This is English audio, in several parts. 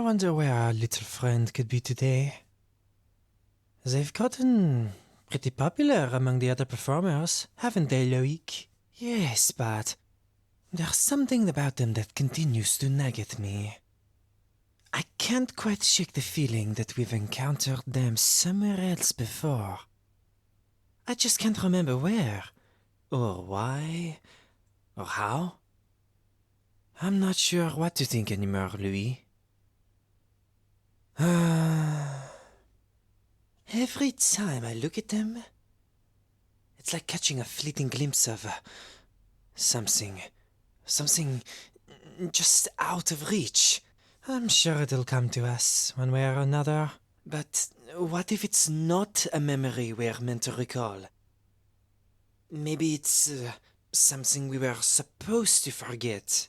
wonder where our little friend could be today. They've gotten pretty popular among the other performers, haven't they, Loïc? Yes, but there's something about them that continues to nag at me. I can't quite shake the feeling that we've encountered them somewhere else before. I just can't remember where, or why, or how. I'm not sure what to think anymore, Louis. Every time I look at them, it's like catching a fleeting glimpse of something just out of reach. I'm sure it'll come to us, one way or another. But what if it's not a memory we're meant to recall? Maybe it's something we were supposed to forget.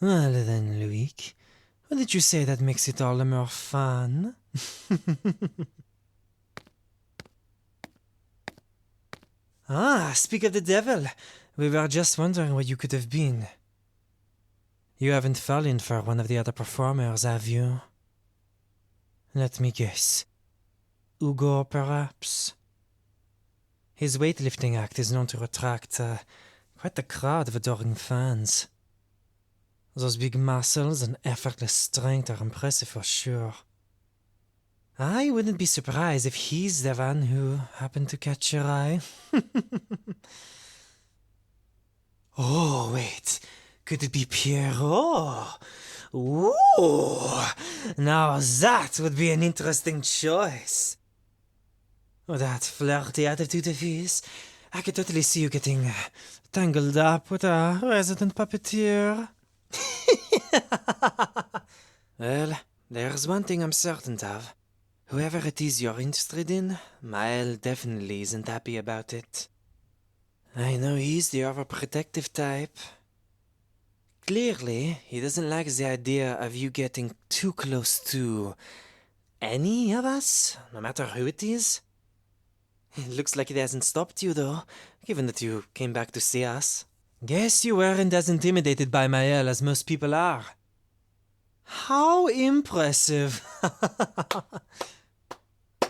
Well then, Loïc, what did you say that makes it all the more fun? Ah, speak of the devil. We were just wondering where you could have been. You haven't fallen for one of the other performers, have you? Let me guess. Ugo, perhaps? His weightlifting act is known to attract quite a crowd of adoring fans. Those big muscles and effortless strength are impressive for sure. I wouldn't be surprised if he's the one who happened to catch your eye. Oh, wait. Could it be Pierrot? Ooh! Now that would be an interesting choice. With that flirty attitude of his, I could totally see you getting tangled up with a resident puppeteer. Well, there's one thing I'm certain of. Whoever it is you're interested in, Mael definitely isn't happy about it. I know he's the overprotective type. Clearly, he doesn't like the idea of you getting too close to any of us, no matter who it is. It looks like it hasn't stopped you, though, given that you came back to see us. Guess you weren't as intimidated by Mael as most people are. How impressive!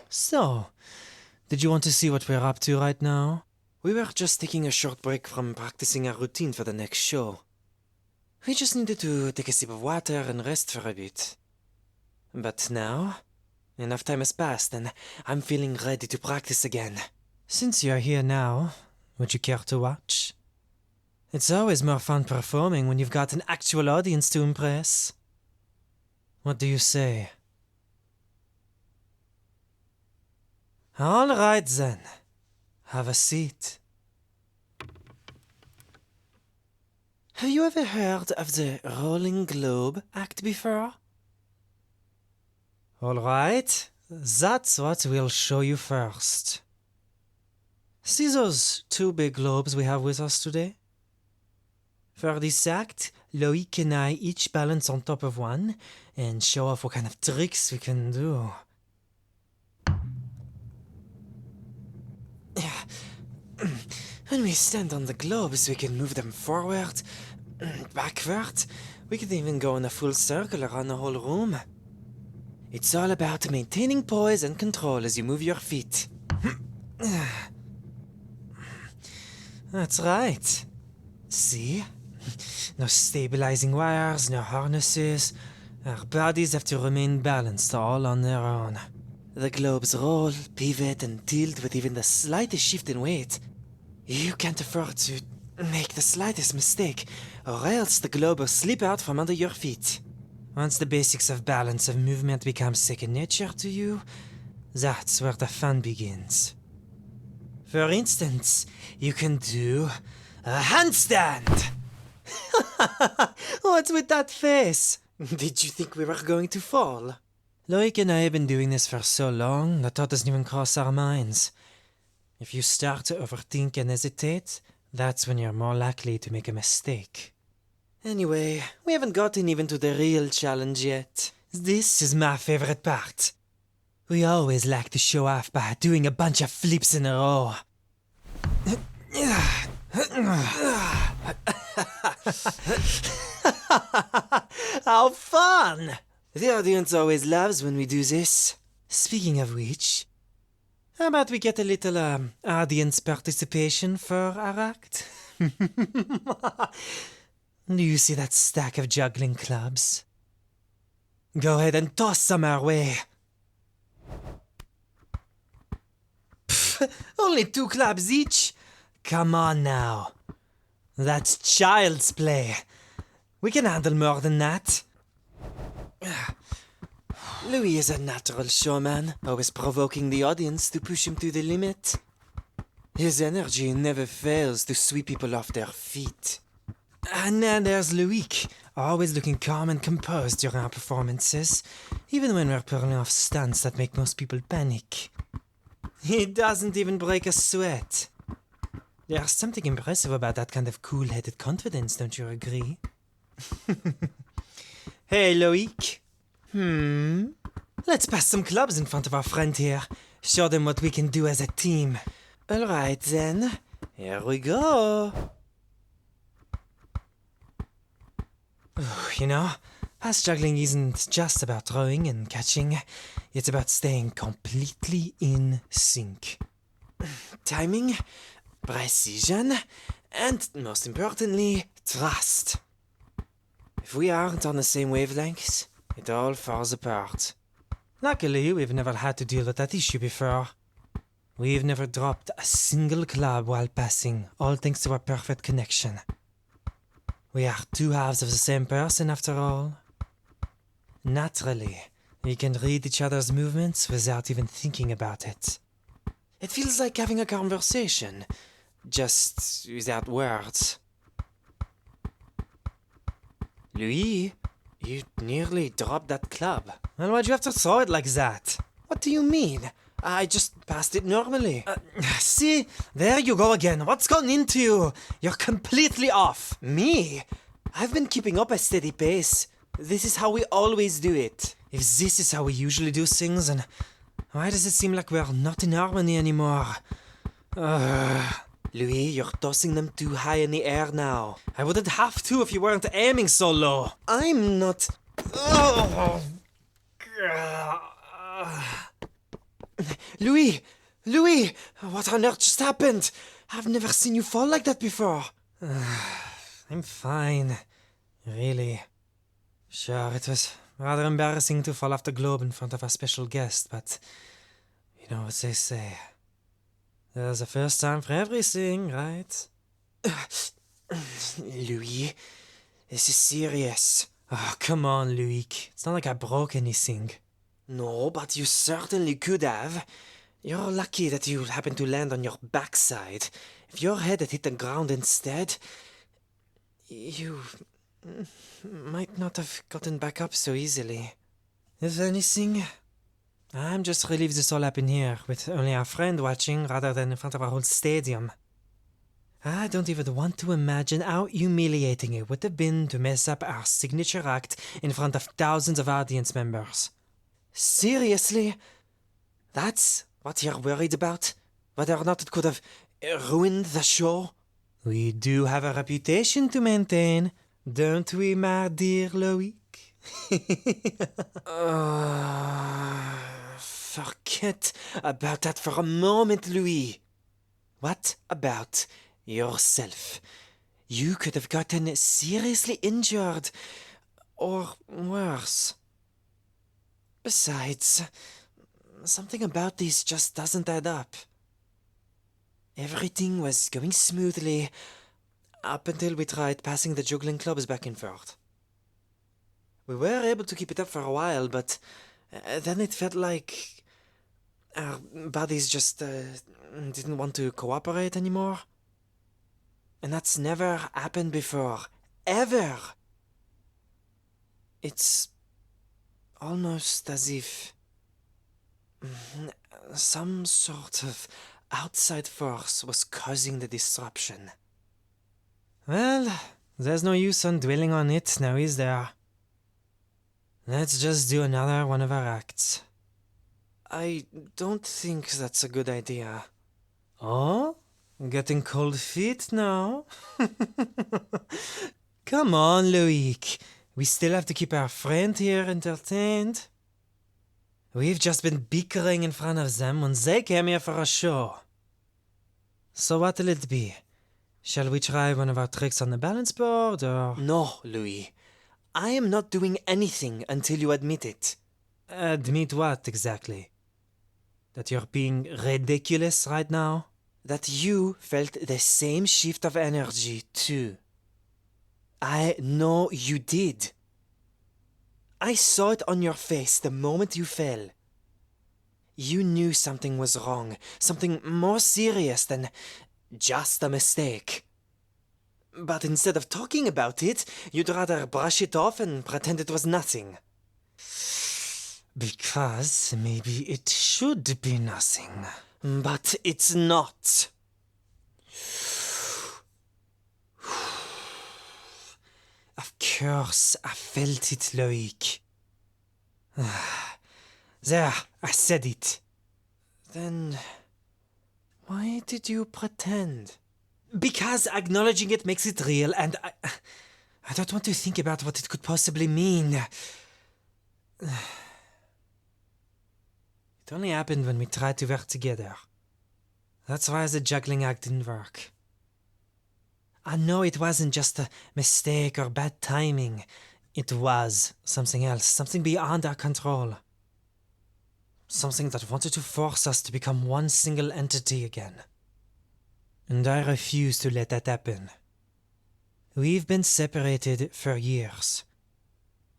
So, did you want to see what we're up to right now? We were just taking a short break from practicing our routine for the next show. We just needed to take a sip of water and rest for a bit. But now, enough time has passed and I'm feeling ready to practice again. Since you're here now, would you care to watch? It's always more fun performing when you've got an actual audience to impress. What do you say? All right then. Have a seat. Have you ever heard of the Rolling Globe act before? All right, that's what we'll show you first. See those two big globes we have with us today? For this act, Loïc and I each balance on top of one and show off what kind of tricks we can do. When we stand on the globes, we can move them forward, backward. We can even go in a full circle around the whole room. It's all about maintaining poise and control as you move your feet. That's right. See? No stabilizing wires, no harnesses. Our bodies have to remain balanced all on their own. The globes roll, pivot, and tilt with even the slightest shift in weight. You can't afford to make the slightest mistake, or else the globe will slip out from under your feet. Once the basics of balance of movement become second nature to you, that's where the fun begins. For instance, you can do a handstand! What's with that face? Did you think we were going to fall? Loïc and I have been doing this for so long, the thought doesn't even cross our minds. If you start to overthink and hesitate, that's when you're more likely to make a mistake. Anyway, we haven't gotten even to the real challenge yet. This is my favorite part. We always like to show off by doing a bunch of flips in a row. How fun! The audience always loves when we do this. Speaking of which, how about we get a little audience participation for our act? Do you see that stack of juggling clubs? Go ahead and toss some our way. Pfft, only 2 clubs each? Come on now. That's child's play. We can handle more than that. Louis is a natural showman, always provoking the audience to push him to the limit. His energy never fails to sweep people off their feet. And then there's Loïc, always looking calm and composed during our performances, even when we're pulling off stunts that make most people panic. He doesn't even break a sweat. There's something impressive about that kind of cool-headed confidence, don't you agree? Hey, Loïc. Let's pass some clubs in front of our friend here. Show them what we can do as a team. Alright then, here we go. You know, pass juggling isn't just about throwing and catching. It's about staying completely in sync. Timing, precision, and most importantly, trust. If we aren't on the same wavelengths, it all falls apart. Luckily, we've never had to deal with that issue before. We've never dropped a single club while passing, all thanks to our perfect connection. We are 2 halves of the same person, after all. Naturally, we can read each other's movements without even thinking about it. It feels like having a conversation, just without words. Louis, you nearly dropped that club. Well, why'd you have to throw it like that? What do you mean? I just passed it normally. See? There you go again. What's gotten into you? You're completely off. Me? I've been keeping up a steady pace. This is how we always do it. If this is how we usually do things, then why does it seem like we're not in harmony anymore? Louis, you're tossing them too high in the air now. I wouldn't have to if you weren't aiming so low. I'm not... Louis! Louis! What on earth just happened? I've never seen you fall like that before. I'm fine. Really. Sure, it was rather embarrassing to fall off the globe in front of a special guest, but you know what they say. There's a first time for everything, right? Louis, this is serious. Oh, come on, Loïc. It's not like I broke anything. No, but you certainly could have. You're lucky that you happened to land on your backside. If your head had hit the ground instead, you might not have gotten back up so easily. If anything, I'm just relieved this all happened here, with only our friend watching rather than in front of a whole stadium. I don't even want to imagine how humiliating it would have been to mess up our signature act in front of thousands of audience members. Seriously? That's what you're worried about? Whether or not it could have ruined the show? We do have a reputation to maintain, don't we, my dear Loïc? Forget about that for a moment, Louis. What about yourself? You could have gotten seriously injured, or worse. Besides, something about this just doesn't add up. Everything was going smoothly up until we tried passing the juggling clubs back and forth. We were able to keep it up for a while, but then it felt like our bodies just didn't want to cooperate anymore. And that's never happened before. Ever! It's almost as if some sort of outside force was causing the disruption. Well, there's no use on dwelling on it now, is there? Let's just do another one of our acts. I don't think that's a good idea. Oh? Getting cold feet now? Come on, Loïc. We still have to keep our friend here entertained. We've just been bickering in front of them when they came here for a show. So what'll it be? Shall we try one of our tricks on the balance board, or...? No, Louis. I am not doing anything until you admit it. Admit what, exactly? That you're being ridiculous right now? That you felt the same shift of energy, too. I know you did. I saw it on your face the moment you fell. You knew something was wrong, something more serious than just a mistake. But instead of talking about it, you'd rather brush it off and pretend it was nothing. Because maybe it should be nothing. But it's not. Of course, I felt it, Loïc. There, I said it. Then why did you pretend? Because acknowledging it makes it real, and I don't want to think about what it could possibly mean. It only happened when we tried to work together. That's why the juggling act didn't work. I know it wasn't just a mistake or bad timing. It was something else, something beyond our control. Something that wanted to force us to become one single entity again. And I refuse to let that happen. We've been separated for years.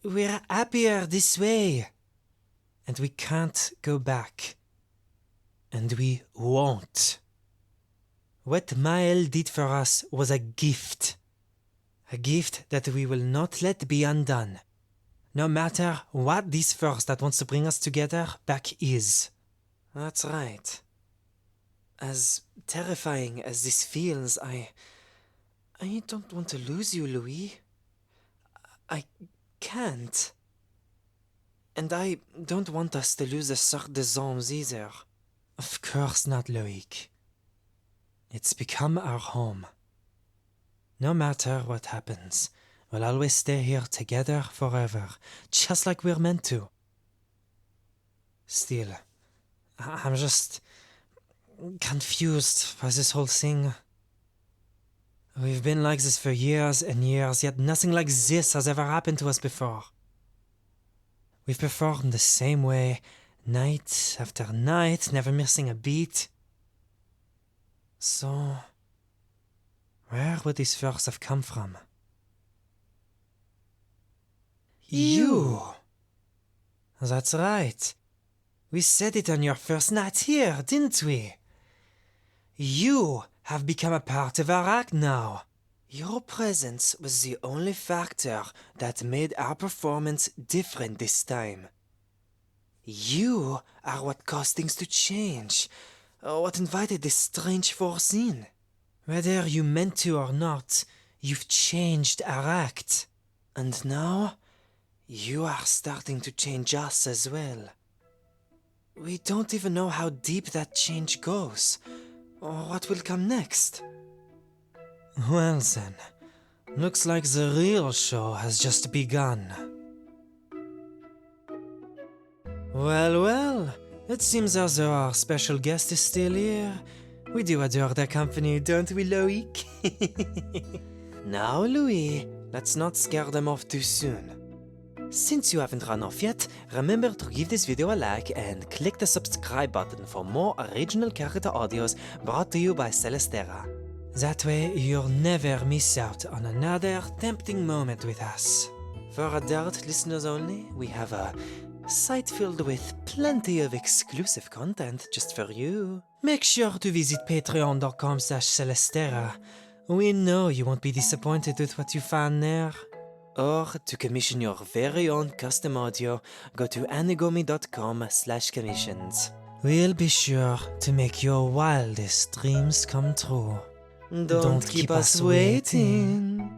We're happier this way. And we can't go back. And we won't. What Mael did for us was a gift. A gift that we will not let be undone. No matter what this force that wants to bring us together back is. That's right. As terrifying as this feels, I don't want to lose you, Louis. I can't. And I don't want us to lose the Cirque des Hommes either. Of course not, Loïc. It's become our home. No matter what happens, we'll always stay here together forever, just like we're meant to. Still, I'm just confused by this whole thing. We've been like this for years and years, yet nothing like this has ever happened to us before. We've performed the same way, night after night, never missing a beat. So, where would this force have come from? You! That's right. We said it on your first night here, didn't we? You have become a part of our act now. Your presence was the only factor that made our performance different this time. You are what caused things to change, what invited this strange force in. Whether you meant to or not, you've changed our act. And now, you are starting to change us as well. We don't even know how deep that change goes, or what will come next. Well then, looks like the real show has just begun. Well, it seems as though our special guest is still here. We do adore their company, don't we, Loïc? Now, Louis, let's not scare them off too soon. Since you haven't run off yet, remember to give this video a like and click the subscribe button for more original character audios brought to you by Celesterra. That way you'll never miss out on another tempting moment with us. For adult listeners only, we have a site filled with plenty of exclusive content just for you. Make sure to visit patreon.com/Celesterra. We know you won't be disappointed with what you find there. Or to commission your very own custom audio, go to anigami.com/commissions. We'll be sure to make your wildest dreams come true. Don't keep us waiting.